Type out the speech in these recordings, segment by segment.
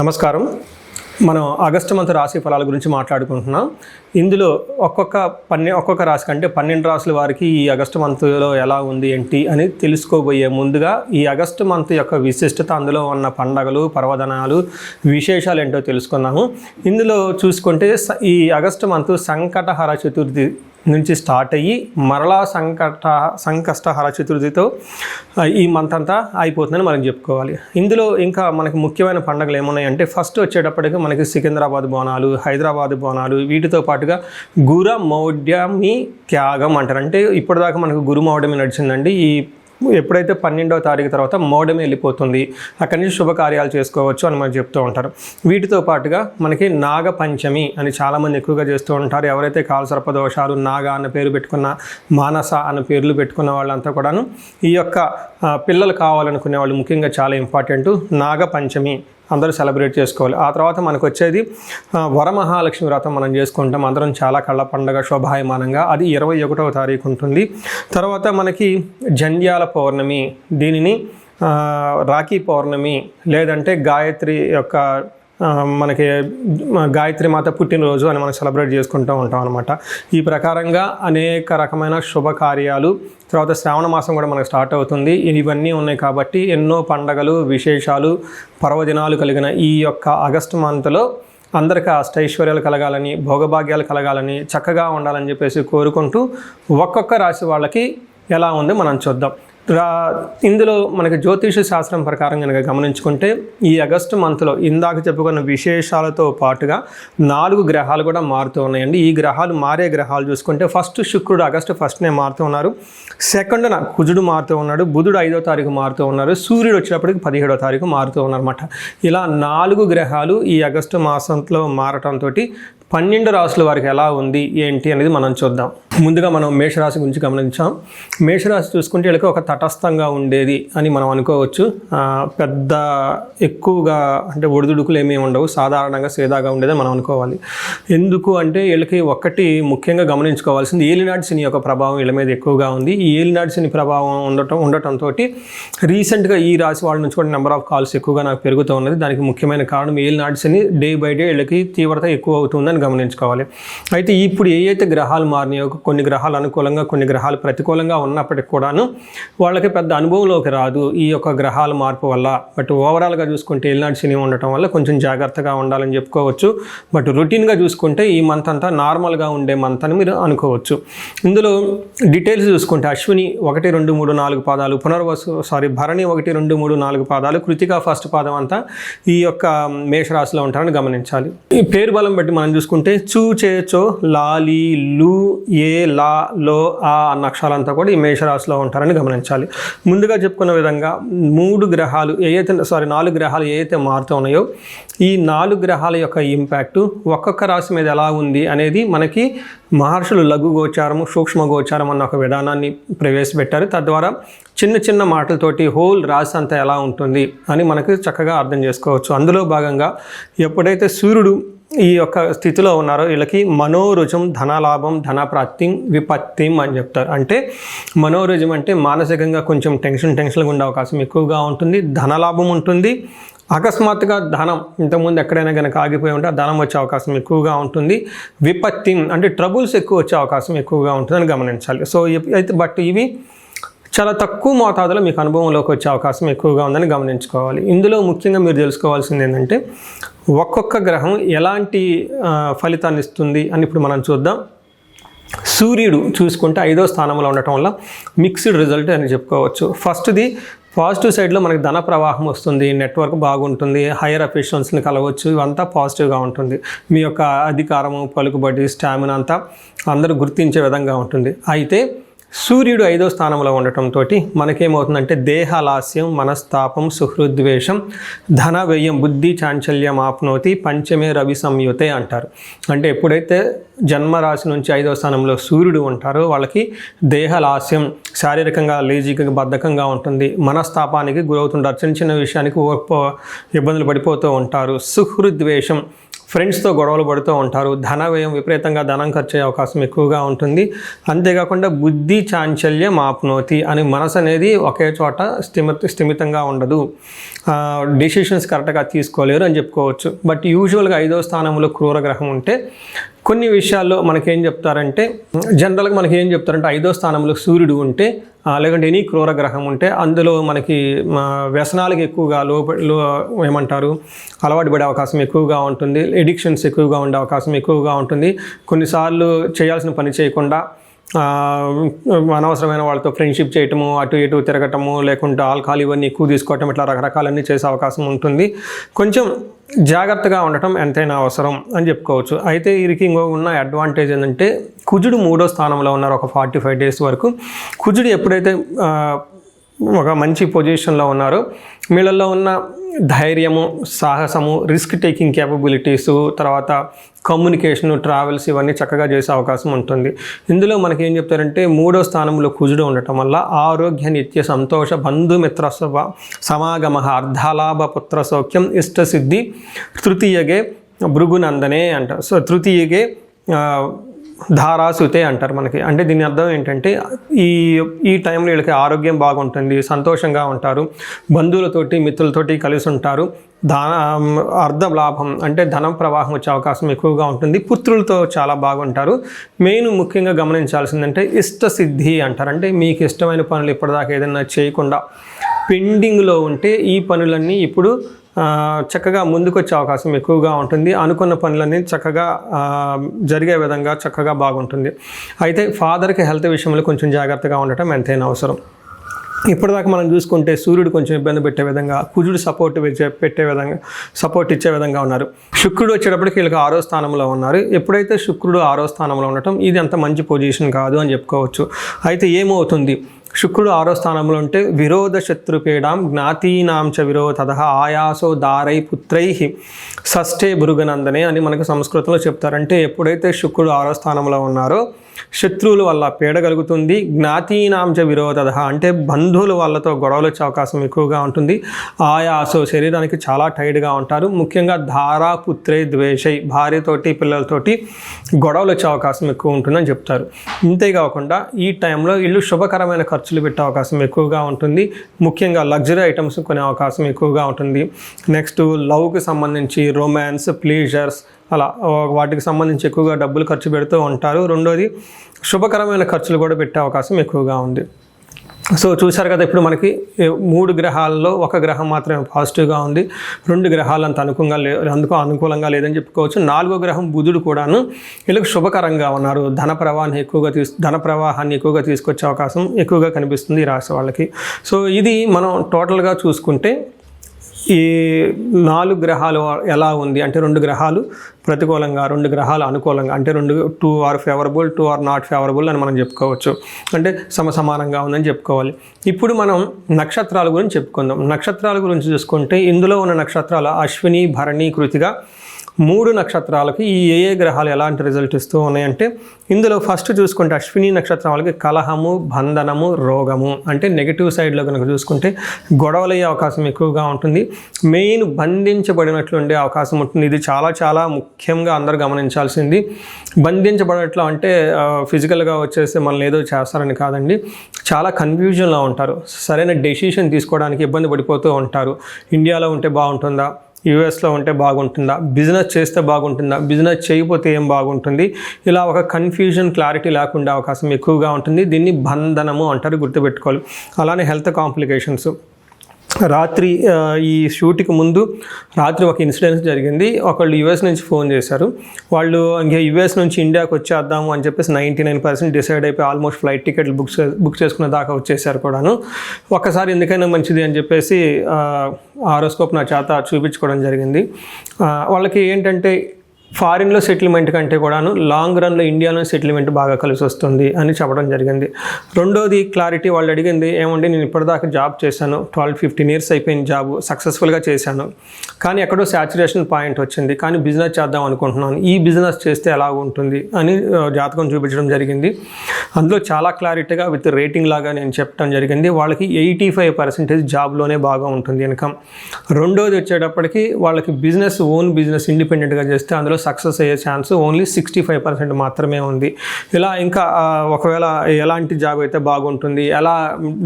నమస్కారం. మనం August month రాశి ఫలాల గురించి మాట్లాడుకుంటున్నాం. ఇందులో ఒక్కొక్క రాశి కంటే 12 రాశుల వారికి ఈ ఆగస్టు మంత్లో ఎలా ఉంది ఏంటి అని తెలుసుకోబోయే ముందుగా ఈ ఆగస్టు మంత్ యొక్క విశిష్టత, అందులో ఉన్న పండగలు, పర్వదినాలు, విశేషాలు ఏంటో తెలుసుకున్నాము. ఇందులో చూసుకుంటే ఈ ఆగస్టు మంత్ సంకటహర చతుర్థి నుంచి స్టార్ట్ అయ్యి మరలా సంకష్టహర చతుర్థితో ఈ మంత్ అంతా అయిపోతుందని మనం చెప్పుకోవాలి. ఇందులో ఇంకా మనకి ముఖ్యమైన పండుగలు ఏమున్నాయంటే, ఫస్ట్ వచ్చేటప్పటికి మనకి సికింద్రాబాద్ బోనాలు, హైదరాబాద్ బోనాలు, వీటితో పాటుగా గురుమౌఢ్యమి త్యాగం అంటారు. అంటే ఇప్పటిదాకా మనకు గురుమౌఢ్యమి నడిచిందండి. ఎప్పుడైతే 12వ తారీఖు తర్వాత మౌఢ్యమి వెళ్ళిపోతుంది, అక్కడి నుంచి శుభకార్యాలు చేసుకోవచ్చు అని మనకు చెప్తూ ఉంటారు. వీటితో పాటుగా మనకి నాగపంచమి అని చాలామంది ఎక్కువగా చేస్తూ ఉంటారు. ఎవరైతే కాలసర్పదోషాలు, నాగ అన్న పేరు పెట్టుకున్న, మానస అన్న పేర్లు పెట్టుకున్న వాళ్ళంతా కూడాను ఈ యొక్క పిల్లలు కావాలనుకునే వాళ్ళు ముఖ్యంగా చాలా ఇంపార్టెంట్ నాగపంచమి అందరూ సెలబ్రేట్ చేసుకోవాలి. ఆ తర్వాత మనకు వచ్చేది వరమహాలక్ష్మి వ్రతం మనం చేసుకుంటాం. అందరం చాలా కళ్ళ పండగ శోభాయమానంగా. అది 21వ తారీఖు ఉంటుంది. తర్వాత మనకి జంధ్యాల పౌర్ణమి, దీనిని రాఖీ పౌర్ణమి లేదంటే గాయత్రి యొక్క మనకి గాయత్రి మాత పుట్టినరోజు అని మనం సెలబ్రేట్ చేసుకుంటూ ఉంటాం అనమాట. ఈ ప్రకారంగా అనేక రకమైన శుభకార్యాలు, తర్వాత శ్రావణ మాసం కూడా మనకు స్టార్ట్ అవుతుంది. ఇవన్నీ ఉన్నాయి కాబట్టి ఎన్నో పండగలు, విశేషాలు, పర్వదినాలు కలిగిన ఈ యొక్క ఆగస్టు మంత్లో అందరికీ అష్టైశ్వర్యాలు కలగాలని, భోగభాగ్యాలు కలగాలని, చక్కగా ఉండాలని చెప్పేసి కోరుకుంటూ ఒక్కొక్క రాశి వాళ్ళకి ఎలా ఉందో మనం చూద్దాం. ఇందులో మనకి జ్యోతిష శాస్త్రం ప్రకారం కనుక గమనించుకుంటే ఈ ఆగస్టు మంత్లో ఇందాక చెప్పుకున్న విశేషాలతో పాటుగా 4 గ్రహాలు కూడా మారుతూ ఉన్నాయండి. ఈ గ్రహాలు మారే గ్రహాలు చూసుకుంటే ఫస్ట్ శుక్రుడు ఆగస్టు 1నే మారుతూ ఉన్నారు. సెకండ్న కుజుడు మారుతూ ఉన్నాడు. బుధుడు 5వ తారీఖు మారుతూ ఉన్నారు. సూర్యుడు వచ్చేటప్పటికి 17వ తారీఖు మారుతూ ఉన్నారన్నమాట. ఇలా 4 గ్రహాలు ఈ ఆగస్టు మాసంలో మారటంతో 12 రాశుల వారికి ఎలా ఉంది ఏంటి అనేది మనం చూద్దాం. ముందుగా మనం మేషరాశి గురించి గమనించాం. మేషరాశి చూసుకుంటే వీళ్ళకి ఒక తటస్థంగా ఉండేది అని మనం అనుకోవచ్చు. పెద్ద ఎక్కువగా అంటే ఒడిదుడుకులు ఏమీ ఉండవు, సాధారణంగా సేదాగా ఉండేది మనం అనుకోవాలి. ఎందుకు అంటే వీళ్ళకి ఒక్కటి ముఖ్యంగా గమనించుకోవాల్సింది ఏలినాటి శని యొక్క ప్రభావం వీళ్ళ మీద ఎక్కువగా ఉంది. ఈ ఏలినాటి శని ప్రభావం ఉండటంతో రీసెంట్గా ఈ రాశి వాళ్ళ నుంచి కూడా నెంబర్ ఆఫ్ కాల్స్ ఎక్కువగా నాకు పెరుగుతూ ఉన్నది. దానికి ముఖ్యమైన కారణం ఏలినాటి శని డే బై డే వీళ్ళకి తీవ్రత ఎక్కువ అవుతుందని గమనించుకోవాలి. అయితే ఇప్పుడు ఏవైతే గ్రహాలు మారినాయో, కొన్ని గ్రహాలు అనుకూలంగా, కొన్ని గ్రహాలు ప్రతికూలంగా ఉన్నప్పటికీ కూడాను వాళ్ళకి పెద్ద అనుభవంలోకి రాదు ఈ యొక్క గ్రహాల మార్పు వల్ల. బట్ ఓవరాల్గా చూసుకుంటే ఏలినాటి శని ఉండటం వల్ల కొంచెం జాగ్రత్తగా ఉండాలని చెప్పుకోవచ్చు. బట్ రొటీన్గా చూసుకుంటే ఈ మంత్ అంతా నార్మల్గా ఉండే మంత్ అని మీరు అనుకోవచ్చు. ఇందులో డీటెయిల్స్ చూసుకుంటే అశ్విని 1, 2, 3, 4 పాదాలు, భరణి 1, 2, 3, 4 పాదాలు, కృతిక ఫస్ట్ పాదం అంతా ఈ యొక్క మేషరాశిలో ఉంటారని గమనించాలి. ఈ పేరు బలం బట్టి మనం చూసుకుంటే చూ, చే, చో, లాలి, లు, ఏ, లా, లో, ఆ అన్న అక్షరాలంతా కూడా ఈ మేషరాశిలో ఉంటారని గమనించాలి. ముందుగా చెప్పుకున్న విధంగా 4 గ్రహాలు ఏవైతే మారుతూ ఉన్నాయో ఈ 4 గ్రహాల యొక్క ఇంపాక్టు ఒక్కొక్క రాశి మీద ఎలా ఉంది అనేది మనకి మహర్షులు లఘు గోచారము, సూక్ష్మ గోచారం అన్న ఒక విధానాన్ని ప్రవేశపెట్టారు. తద్వారా చిన్న చిన్న మాటలతోటి హోల్ రాశి అంతా ఎలా ఉంటుంది అని మనకి చక్కగా అర్థం చేసుకోవచ్చు. అందులో భాగంగా ఎప్పుడైతే సూర్యుడు ఈ యొక్క స్థితిలో ఉన్నారో వీళ్ళకి మనోరుజం, ధనలాభం, ధనప్రాప్తి, విపత్తిం అని చెప్తారు. అంటే మనోరుజం అంటే మానసికంగా కొంచెం టెన్షన్గా ఉండే అవకాశం ఎక్కువగా ఉంటుంది. ధనలాభం ఉంటుంది. అకస్మాత్తుగా ధనం ఇంతకుముందు ఎక్కడైనా కనుక ఆగిపోయి ఉంటే ధనం వచ్చే అవకాశం ఎక్కువగా ఉంటుంది. విపత్తి అంటే ట్రబుల్స్ ఎక్కువ వచ్చే అవకాశం ఎక్కువగా ఉంటుందని గమనించాలి. సో అయితే బట్ ఇవి చాలా తక్కువ మోతాదులో మీకు అనుభవంలోకి వచ్చే అవకాశం ఎక్కువగా ఉందని గమనించుకోవాలి. ఇందులో ముఖ్యంగా మీరు తెలుసుకోవాల్సింది ఏంటంటే ఒక్కొక్క గ్రహం ఎలాంటి ఫలితాన్ని ఇస్తుంది అని ఇప్పుడు మనం చూద్దాం. సూర్యుడు చూసుకుంటే 5వ స్థానంలో ఉండటం వల్ల మిక్స్డ్ రిజల్ట్ అని చెప్పుకోవచ్చు. ఫస్ట్ది పాజిటివ్ సైడ్లో మనకి ధన ప్రవాహం వస్తుంది, నెట్వర్క్ బాగుంటుంది, హైయర్ అఫీషియల్స్ని కలవచ్చు, ఇవంతా పాజిటివ్గా ఉంటుంది. మీ యొక్క అధికారము, పలుకుబడి, స్టామినా అంతా అందరూ గుర్తించే విధంగా ఉంటుంది. అయితే సూర్యుడు 5వ స్థానంలో ఉండటంతో మనకేమవుతుందంటే దేహలాస్యం, మనస్తాపం, సుహృద్వేషం, ధన వ్యయం, బుద్ధి చాంచల్యం ఆప్నోతి, పంచమే రవి సంయుతే అంటారు. అంటే ఎప్పుడైతే జన్మరాశి నుంచి 5వ స్థానంలో సూర్యుడు ఉంటారో వాళ్ళకి దేహలాస్యం, శారీరకంగా లేజీగా బద్ధకంగా ఉంటుంది, మనస్తాపానికి గురవుతుంటారు, చిన్న చిన్న విషయానికి ఇబ్బందులు పడిపోతూ ఉంటారు. సుహృద్వేషం ఫ్రెండ్స్తో గొడవలు పడుతూ ఉంటారు, ధన వ్యయం విపరీతంగా ధనం ఖర్చు అయ్యే అవకాశం ఎక్కువగా ఉంటుంది. అంతేకాకుండా బుద్ధి చాంచల్యం ఆప్నోతి అని మనసు అనేది ఒకే చోట స్థిమితంగా ఉండదు, డెసిషన్స్ కరెక్ట్గా తీసుకోలేరు అని చెప్పుకోవచ్చు. బట్ యూజువల్గా 5వ స్థానంలో క్రూర గ్రహం ఉంటే కొన్ని విషయాల్లో మనకేం చెప్తారంటే, జనరల్గా మనకి ఏం చెప్తారంటే 5వ స్థానంలో సూర్యుడు ఉంటే లేకుంటే ఎనీ క్రూర గ్రహం ఉంటే అందులో మనకి వ్యసనాలకు ఎక్కువగా ఏమంటారు అలవాటు పడే అవకాశం ఎక్కువగా ఉంటుంది, ఎడిక్షన్స్ ఎక్కువగా ఉండే అవకాశం ఎక్కువగా ఉంటుంది. కొన్నిసార్లు చేయాల్సిన పని చేయకుండా అనవసరమైన వాళ్ళతో ఫ్రెండ్షిప్ చేయటము, అటు ఇటు తిరగటము, లేకుంటే ఆల్కహాల్ ఇవన్నీ ఎక్కువ తీసుకోవటం, ఇట్లా రకరకాలన్నీ చేసే అవకాశం ఉంటుంది. కొంచెం జాగ్రత్తగా ఉండటం ఎంతైనా అవసరం అని చెప్పుకోవచ్చు. అయితే వీరికి ఇంకో ఉన్న అడ్వాంటేజ్ ఏంటంటే కుజుడు 3వ స్థానంలో ఉన్నారు ఒక 45 days వరకు. కుజుడు ఎప్పుడైతే ఒక మంచి పొజిషన్లో ఉన్నారో వీళ్ళల్లో ఉన్న ధైర్యము, సాహసము, రిస్క్ టేకింగ్ క్యాపబిలిటీసు, తర్వాత కమ్యూనికేషను, ట్రావెల్స్ ఇవన్నీ చక్కగా చేసే అవకాశం ఉంటుంది. ఇందులో మనకి ఏం చెప్తారంటే 3వ స్థానంలో కుజుడు ఉండటం వల్ల ఆరోగ్య నిత్య సంతోష బంధుమిత్ర సమాగమ అర్ధలాభ పుత్ర సౌఖ్యం ఇష్టసిద్ధి తృతీయగే భృగునందనే అంటారు. సో తృతీయగే ధారాసుతే అంటారు మనకి. అంటే దీని అర్థం ఏంటంటే ఈ టైంలో వీళ్ళకి ఆరోగ్యం బాగుంటుంది, సంతోషంగా ఉంటారు, బంధువులతోటి మిత్రులతోటి కలిసి ఉంటారు, అర్ధ లాభం అంటే ధనం ప్రవాహం వచ్చే అవకాశం ఎక్కువగా ఉంటుంది, పుత్రులతో చాలా బాగుంటారు. మెయిన్ ముఖ్యంగా గమనించాల్సిందంటే ఇష్టసిద్ధి అంటారు. అంటే మీకు ఇష్టమైన పనులు ఇప్పటిదాకా ఏదైనా చేయకుండా పెండింగ్లో ఉంటే ఈ పనులన్నీ ఇప్పుడు చక్కగా ముందుకు వచ్చే అవకాశం ఎక్కువగా ఉంటుంది. అనుకున్న పనులన్నీ చక్కగా జరిగే విధంగా చక్కగా బాగుంటుంది. అయితే ఫాదర్కి హెల్త్ విషయంలో కొంచెం జాగ్రత్తగా ఉండటం ఎంతైనా అవసరం. ఇప్పటిదాకా మనం చూసుకుంటే సూర్యుడు కొంచెం ఇబ్బంది పెట్టే విధంగా, కుజుడు సపోర్ట్ ఇచ్చే విధంగా ఉన్నారు. శుక్రుడు వచ్చేటప్పటికి వీళ్ళకి 6వ స్థానంలో ఉన్నారు. ఎప్పుడైతే శుక్రుడు 6వ స్థానంలో ఉండటం ఇది అంత మంచి పొజిషన్ కాదు అని చెప్పుకోవచ్చు. అయితే ఏమవుతుంది, శుక్రుడు 6వ స్థానంలో ఉంటే విరోధ శత్రుపీడాం జ్ఞాతీనాం చ విరోధ ఆయాసో దారై పుత్రై షష్ఠే భృగునందనే అని మనకు సంస్కృతంలో చెప్తారంటే ఎప్పుడైతే శుక్రుడు 6వ స్థానంలో ఉన్నారో శత్రువుల వల్ల పీడ కలుగుతుంది, జ్ఞాతీనాంచ విరోధ అంటే బంధువుల వాళ్ళతో గొడవలు వచ్చే అవకాశం ఎక్కువగా ఉంటుంది, ఆయాసో శరీరానికి చాలా టైర్డ్గా ఉంటారు, ముఖ్యంగా ధారా పుత్రే ద్వేషై భార్యతోటి పిల్లలతోటి గొడవలు వచ్చే అవకాశం ఎక్కువ ఉంటుందని చెప్తారు. ఇంతేకాకుండా ఈ టైంలో వీళ్ళు శుభకరమైన ఖర్చులు పెట్టే అవకాశం ఎక్కువగా ఉంటుంది, ముఖ్యంగా లగ్జరీ ఐటమ్స్ కొనే అవకాశం ఎక్కువగా ఉంటుంది. నెక్స్ట్ లవ్కి సంబంధించి రొమాన్స్, ప్లీజర్స్ అలా వాటికి సంబంధించి ఎక్కువగా డబ్బులు ఖర్చు పెడుతూ ఉంటారు. రెండోది శుభకరమైన ఖర్చులు కూడా పెట్టే అవకాశం ఎక్కువగా ఉంది. సో చూశారు కదా, ఇప్పుడు మనకి 3 గ్రహాల్లో ఒక గ్రహం మాత్రమే పాజిటివ్గా ఉంది, 2 గ్రహాలు అంత అనుకూలంగా లేదని చెప్పుకోవచ్చు. 4వ గ్రహం బుధుడు కూడాను వీళ్ళకి శుభకరంగా ఉన్నారు, ధన ప్రవాహాన్ని ఎక్కువగా తీసుకొచ్చే అవకాశం ఎక్కువగా కనిపిస్తుంది ఈ రాశి వాళ్ళకి. సో ఇది మనం టోటల్గా చూసుకుంటే ఈ 4 గ్రహాలు ఎలా ఉంది అంటే 2 గ్రహాలు ప్రతికూలంగా, 2 గ్రహాలు అనుకూలంగా, అంటే 2 are favourable, 2 are not favourable అని మనం చెప్పుకోవచ్చు. అంటే సమానంగా ఉందని చెప్పుకోవాలి. ఇప్పుడు మనం నక్షత్రాల గురించి చెప్పుకుందాం. నక్షత్రాల గురించి చూసుకుంటే ఇందులో ఉన్న నక్షత్రాలు అశ్విని, భరణి, కృతిక 3 నక్షత్రాలకి ఈ ఏ గ్రహాలు ఎలాంటి రిజల్ట్ ఇస్తూ ఉన్నాయంటే ఇందులో ఫస్ట్ చూసుకుంటే అశ్విని నక్షత్రం వాళ్ళకి కలహము, బంధనము, రోగము అంటే నెగిటివ్ సైడ్లో కనుక చూసుకుంటే గొడవలయ్యే అవకాశం ఎక్కువగా ఉంటుంది, మెయిన్ బంధించబడినట్లు ఉండే అవకాశం ఉంటుంది. ఇది చాలా చాలా ముఖ్యంగా అందరూ గమనించాల్సింది. బంధించబడట్లు అంటే ఫిజికల్గా వచ్చేసి మనల్ని ఏదో చేస్తారని కాదండి, చాలా కన్ఫ్యూజన్లో ఉంటారు, సరైన డెసిషన్ తీసుకోవడానికి ఇబ్బంది పడిపోతూ ఉంటారు. ఇండియాలో ఉంటే బాగుంటుందా, యూఎస్లో ఉంటే బాగుంటుందా, బిజినెస్ చేస్తే బాగుంటుందా, బిజినెస్ చేయకపోతే ఏం బాగుంటుంది, ఇలా ఒక కన్ఫ్యూజన్, క్లారిటీ లేకుండా అవకాశం ఎక్కువగా ఉంటుంది. దీన్ని బంధనము అంటారు, గుర్తుపెట్టుకోవాలి. అలానే హెల్త్ కాంప్లికేషన్స్. రాత్రి ఈ షూట్కి ముందు రాత్రి ఒక ఇన్సిడెంట్ జరిగింది. ఒకళ్ళు యుఎస్ నుంచి ఫోన్ చేశారు. వాళ్ళు ఇంకా యుఎస్ నుంచి ఇండియాకి వచ్చేద్దాము అని చెప్పేసి 99% డిసైడ్ అయిపోయి ఆల్మోస్ట్ ఫ్లైట్ టికెట్లు బుక్ చేసుకునే దాకా వచ్చేసారు కూడాను. ఒక్కసారి ఎందుకైనా మంచిది అని చెప్పేసి హారోస్కోప్ నా చేత చూపించుకోవడం జరిగింది. వాళ్ళకి ఏంటంటే ఫారిన్లో సెటిల్మెంట్ కంటే కూడాను లాంగ్ రన్లో ఇండియాలో సెటిల్మెంట్ బాగా కలిసి వస్తుంది అని చెప్పడం జరిగింది. రెండోది క్లారిటీ, వాళ్ళు అడిగింది ఏమండి నేను ఇప్పటిదాకా జాబ్ చేశాను, 12-15 years అయిపోయింది జాబ్, సక్సెస్ఫుల్గా చేశాను, కానీ ఎక్కడో సాచురేషన్ పాయింట్ వచ్చింది, కానీ బిజినెస్ చేద్దాం అనుకుంటున్నాను, ఈ బిజినెస్ చేస్తే ఎలా ఉంటుంది అని జాతకం చూపించడం జరిగింది. అందులో చాలా క్లారిటీగా విత్ రేటింగ్ లాగా నేను చెప్పడం జరిగింది. వాళ్ళకి 85% జాబ్లోనే బాగా ఉంటుంది ఇన్కమ్. రెండోది వచ్చేటప్పటికి వాళ్ళకి బిజినెస్, ఓన్ బిజినెస్ ఇండిపెండెంట్గా చేస్తే అందులో సక్సెస్ అయ్యే ఛాన్స్ ఓన్లీ 65% మాత్రమే ఉంది. ఇలా ఇంకా ఒకవేళ ఎలాంటి జాబ్ అయితే బాగుంటుంది, ఎలా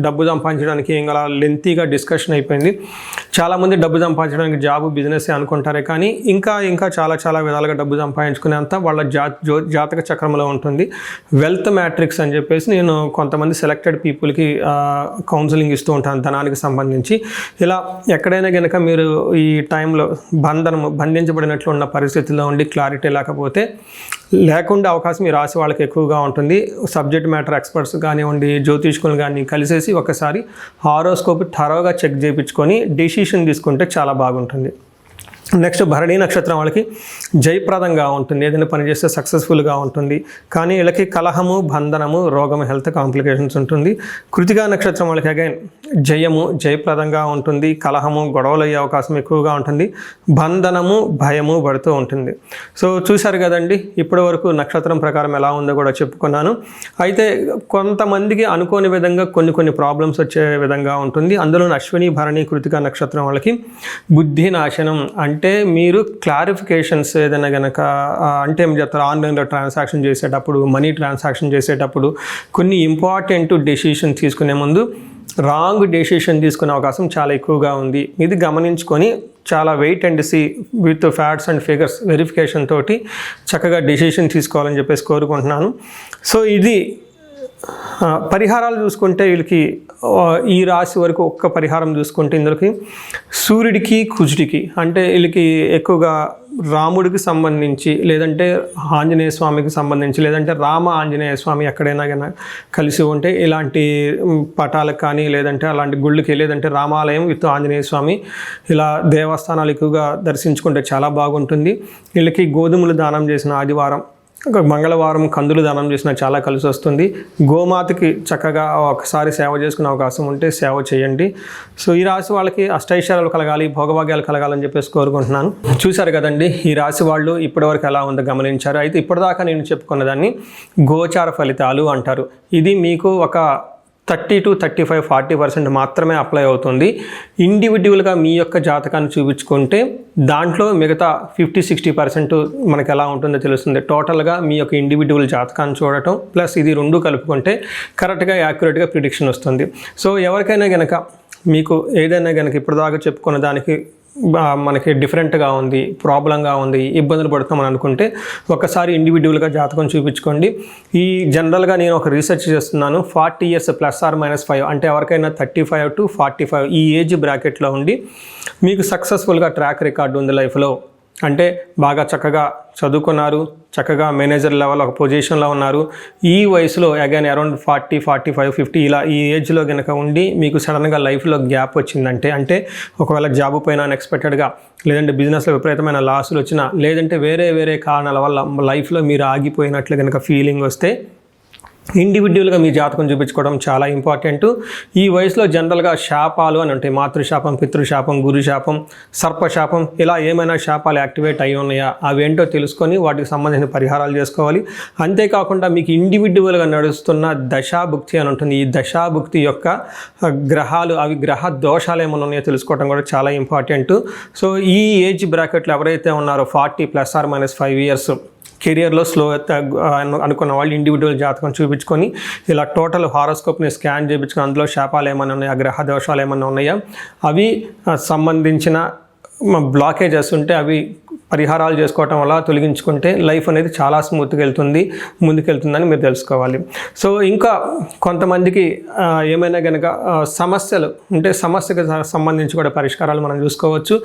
డబ్బు సంపాదించడానికి ఇంకా లెంతీగా డిస్కషన్ అయిపోయింది. చాలామంది డబ్బు సంపాదించడానికి జాబ్ బిజినెస్ అనుకుంటారే, కానీ ఇంకా చాలా విధాలుగా డబ్బు సంపాదించుకునేంత వాళ్ళ జాతక చక్రంలో ఉంటుంది. వెల్త్ మ్యాట్రిక్స్ అని చెప్పేసి నేను కొంతమంది సెలెక్టెడ్ పీపుల్కి కౌన్సిలింగ్ ఇస్తూ ఉంటాను ధనానికి సంబంధించి. ఇలా ఎక్కడైనా కనుక మీరు ఈ టైంలో బంధించబడినట్లు ఉన్న పరిస్థితుల్లో ఉండి క్లారిటీ లేకుండా అవకాశం ఈ రాశి వాళ్ళకి ఎక్కువగా ఉంటుంది. సబ్జెక్ట్ మ్యాటర్ ఎక్స్పర్ట్స్ కానివ్వండి, జ్యోతిష్కులు కానీ కలిసేసి ఒకసారి హారోస్కోప్ థరోగా చెక్ చేయించుకొని డెసిషన్ తీసుకుంటే చాలా బాగుంటుంది. నెక్స్ట్ భరణి నక్షత్రం వాళ్ళకి జయప్రదంగా ఉంటుంది, ఏదైనా పని చేస్తే సక్సెస్ఫుల్గా ఉంటుంది, కానీ వీళ్ళకి కలహము, బంధనము, రోగము, హెల్త్ కాంప్లికేషన్స్ ఉంటుంది. కృతికా నక్షత్రం వాళ్ళకి అగైన్ జయప్రదంగా ఉంటుంది, కలహము, గొడవలు అయ్యే అవకాశం ఎక్కువగా ఉంటుంది, బంధనము, భయము పడుతూ ఉంటుంది. సో చూశారు కదండి, ఇప్పటి వరకు నక్షత్రం ప్రకారం ఎలా ఉందో కూడా చెప్పుకున్నాను. అయితే కొంతమందికి అనుకోని విధంగా కొన్ని ప్రాబ్లమ్స్ వచ్చే విధంగా ఉంటుంది. అందులో అశ్విని, భరణి, కృతికా నక్షత్రం వాళ్ళకి బుద్ధి నాశనం అంటే మీరు క్లారిఫికేషన్స్ ఏదైనా కనుక అంటే ఏం చెప్తారు, ఆన్లైన్లో ట్రాన్సాక్షన్ చేసేటప్పుడు, మనీ ట్రాన్సాక్షన్ చేసేటప్పుడు కొన్ని ఇంపార్టెంట్ డెసిషన్ తీసుకునే ముందు రాంగ్ డెసిషన్ తీసుకునే అవకాశం చాలా ఎక్కువగా ఉంది. ఇది గమనించుకొని చాలా wait and see with facts and figures verification తోటి చక్కగా డెసిషన్ తీసుకోవాలని చెప్పేసి కోరుకుంటున్నాను. సో ఇది పరిహారాలు చూసుకుంటే వీళ్ళకి ఈ రాశి వరకు ఒక్క పరిహారం చూసుకుంటే ఇందులోకి సూర్యుడికి, కుజుడికి అంటే వీళ్ళకి ఎక్కువగా రాముడికి సంబంధించి, లేదంటే ఆంజనేయ స్వామికి సంబంధించి, లేదంటే రామ ఆంజనేయ స్వామి ఎక్కడైనా కానీ కలిసి ఉంటే ఇలాంటి పటాలకు కానీ, లేదంటే అలాంటి గుళ్ళకి, లేదంటే రామాలయం విత్ ఆంజనేయ స్వామి ఇలా దేవస్థానాలు ఎక్కువగా దర్శించుకుంటే చాలా బాగుంటుంది. వీళ్ళకి గోధుమలు దానం చేసిన ఆదివారం, మంగళవారం కందులు దానం చేసినా చాలా కలిసి వస్తుంది. గోమాతకి చక్కగా ఒకసారి సేవ చేసుకునే అవకాశం ఉంటే సేవ చేయండి. సో ఈ రాశి వాళ్ళకి అష్టైశ్వర్యాలు కలగాలి, భోగభాగ్యాలు కలగాలని చెప్పేసి కోరుకుంటున్నాను. చూశారు కదండి, ఈ రాశి వాళ్ళు ఇప్పటివరకు ఎలా ఉందో గమనించారు. అయితే ఇప్పటిదాకా నేను చెప్పుకున్న దాన్ని గోచార ఫలితాలు అంటారు. ఇది మీకు ఒక 30-35-40% మాత్రమే అప్లై అవుతుంది. ఇండివిజువల్గా మీ యొక్క జాతకాన్ని చూపించుకుంటే దాంట్లో మిగతా 50-60% మనకు ఎలా ఉంటుందో తెలుస్తుంది. టోటల్గా మీ యొక్క ఇండివిజువల్ జాతకాన్ని చూడటం ప్లస్ ఇది రెండు కలుపుకుంటే కరెక్ట్గా యాక్యురేట్గా ప్రిడిక్షన్ వస్తుంది. సో ఎవరికైనా కనుక మీకు ఏదైనా కనుక ఇప్పటిదాకా చెప్పుకున్న దానికి మనకి డిఫరెంట్గా ఉంది, ప్రాబ్లంగా ఉంది, ఇబ్బందులు పడుతున్నామని అనుకుంటే ఒకసారి ఇండివిజువల్గా జాతకం చూపించుకోండి. ఈ జనరల్గా నేను ఒక రీసెర్చ్ చేస్తున్నాను, 40 years +or-5 అంటే ఎవరికైనా 35 to 45 ఈ ఏజ్ బ్రాకెట్లో ఉండి మీకు సక్సెస్ఫుల్గా ట్రాక్ రికార్డు ఉంది లైఫ్లో, అంటే బాగా చక్కగా చదువుకున్నారు, చక్కగా మేనేజర్ లెవెల్ ఒక పొజిషన్లో ఉన్నారు, ఈ వయసులో అగైన్ అరౌండ్ 40, 45, 50 ఇలా ఈ ఏజ్లో కనుక ఉండి మీకు సడన్గా లైఫ్లో గ్యాప్ వచ్చిందంటే, అంటే ఒకవేళ జాబ్ పోయినా అన్ఎక్స్పెక్టెడ్గా, లేదంటే బిజినెస్లో విపరీతమైన లాసులు వచ్చినా, లేదంటే వేరే కారణాల వల్ల లైఫ్లో మీరు ఆగిపోయినట్లు కనుక ఫీలింగ్ వస్తే ఇండివిజువల్గా మీ జాతకం చూపించుకోవడం చాలా ఇంపార్టెంట్. ఈ వయసులో జనరల్గా శాపాలు అని ఉంటాయి, మాతృశాపం, పితృశాపం, గురుశాపం, సర్పశాపం, ఇలా ఏమైనా శాపాలు యాక్టివేట్ అయి ఉన్నాయా అవేంటో తెలుసుకొని వాటికి సంబంధించిన పరిహారాలు చేసుకోవాలి. అంతేకాకుండా మీకు ఇండివిజువల్గా నడుస్తున్న దశాభుక్తి అని ఉంటుంది. ఈ దశాభుక్తి యొక్క గ్రహాలు, అవి గ్రహ దోషాలు ఏమైనా ఉన్నాయో తెలుసుకోవడం కూడా చాలా ఇంపార్టెంట్. సో ఈ ఏజ్ బ్రాకెట్లో ఎవరైతే ఉన్నారో 40 +or-5 years కెరియర్లో స్లో అనుకున్న వాళ్ళు ఇండివిజువల్ జాతకం చూపించుకొని ఇలా టోటల్ హారోస్కోప్ని స్కాన్ చేయించుకొని అందులో శాపాలు ఏమైనా ఉన్నాయా, గ్రహ దోషాలు ఏమైనా ఉన్నాయా, అవి సంబంధించిన బ్లాకేజెస్ ఉంటే అవి పరిహారాలు చేసుకోవటం వల్ల తొలగించుకుంటే లైఫ్ అనేది చాలా స్మూత్గా ముందుకెళ్తుందని మీరు తెలుసుకోవాలి. సో ఇంకా కొంతమందికి ఏమైనా కనుక సమస్యలు ఉంటే సమస్యకు సంబంధించి కూడా పరిష్కారాలు మనం చూసుకోవచ్చు.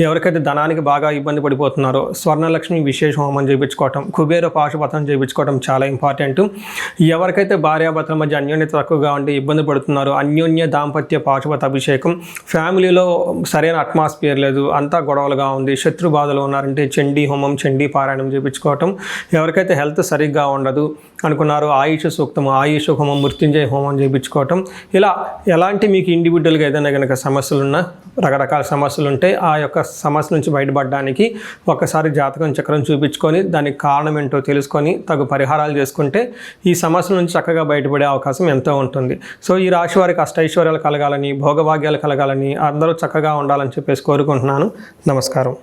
ఎవరికైతే ధనానికి బాగా ఇబ్బంది పడిపోతున్నారో స్వర్ణలక్ష్మి విశేష హోమం చేయించుకోవటం, కుబేర పాశుపతం చేయించుకోవటం చాలా ఇంపార్టెంట్. ఎవరికైతే భార్యాభర్తల మధ్య అన్యోన్యత తక్కువగా ఉండి ఇబ్బంది పడుతున్నారో అన్యోన్య దాంపత్య పాశుపత అభిషేకం, ఫ్యామిలీలో సరైన అట్మాస్ఫియర్ లేదు, అంతా గొడవలుగా ఉంది, శత్రు బాధలు ఉన్నారంటే ఉంటే చండీ హోమం, చండీ పారాయణం చేయించుకోవటం, ఎవరికైతే హెల్త్ సరిగ్గా ఉండదు అనుకున్నారో ఆయుష్ సూక్తము, ఆయుష్ హోమం, మృత్యుంజయ హోమం చేయించుకోవటం, ఇలా ఎలాంటి మీకు ఇండివిజువల్గా ఏదైనా కనుక సమస్యలున్నా, రకరకాల సమస్యలు ఉంటే ఆ యొక్క సమస్య నుంచి బయటపడడానికి ఒకసారి జాతకం చక్రం చూపించుకొని దానికి కారణం ఏంటో తెలుసుకొని తగు పరిహారాలు చేసుకుంటే ఈ సమస్యల నుంచి చక్కగా బయటపడే అవకాశం ఎంతో ఉంటుంది. సో ఈ రాశి వారికి అష్టైశ్వర్యాలు కలగాలని, భోగభాగ్యాలు కలగాలని, అందరూ చక్కగా ఉండాలని చెప్పేసి కోరుకుంటున్నాను. నమస్కారం.